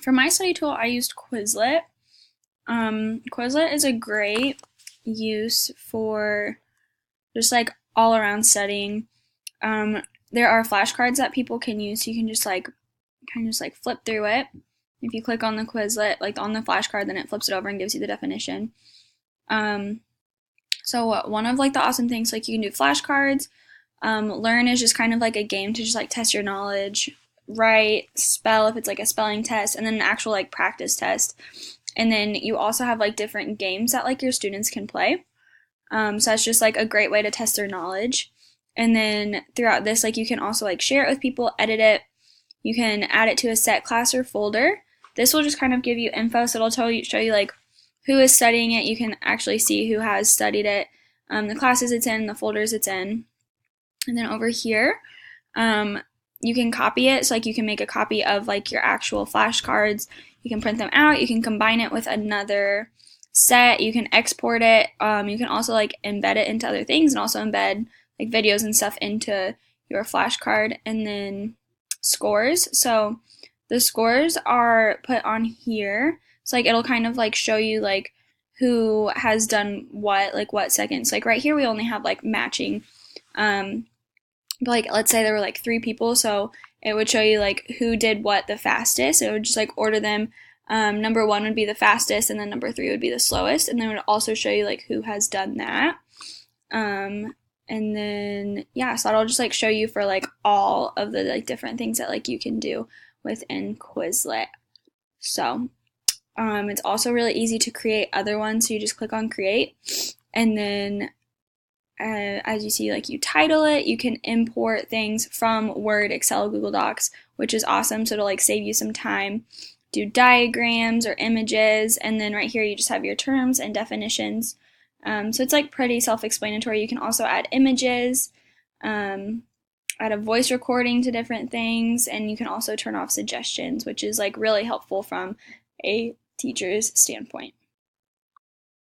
For my study tool, I used Quizlet. Quizlet is a great use for just like all around studying. There are flashcards that people can use. So you can just like kind of just like flip through it. If you click on the Quizlet, like on the flashcard, then it flips it over and gives you the definition. So one of like the awesome things, like you can do flashcards. Learn is just kind of like a game to just like test your knowledge. Write, spell if it's like a spelling test, and then an actual like practice test. And then you also have like different games that like your students can play. So that's just like a great way to test their knowledge. And then throughout this, like you can also like share it with people, edit it. You can add it to a set class or folder. This will just kind of give you info, so it'll show you like who is studying it. You can actually see who has studied it, the classes it's in, the folders it's in. And then over here, you can copy it. So like you can make a copy of like your actual flashcards. You can print them out. You can combine it with another set. You can export it. You can also like embed it into other things and also embed like videos and stuff into your flashcard. And then scores. So the scores are put on here. So like it'll kind of like show you like who has done what, like what seconds. Like right here we only have like matching. But like let's say there were like 3 people, so it would show you like who did what the fastest. It would just like order them. Number 1 would be the fastest, and then number 3 would be the slowest, and then it would also show you like who has done that. And then yeah, so that'll just like show you for like all of the like different things that like you can do within Quizlet. So it's also really easy to create other ones. So you just click on create, and then as you see, like you title it. You can import things from Word, Excel, Google Docs, which is awesome. So it'll like save you some time. Do diagrams or images, and then right here you just have your terms and definitions. So it's like pretty self-explanatory. You can also add images, add a voice recording to different things, and you can also turn off suggestions, which is like really helpful from a teacher's standpoint.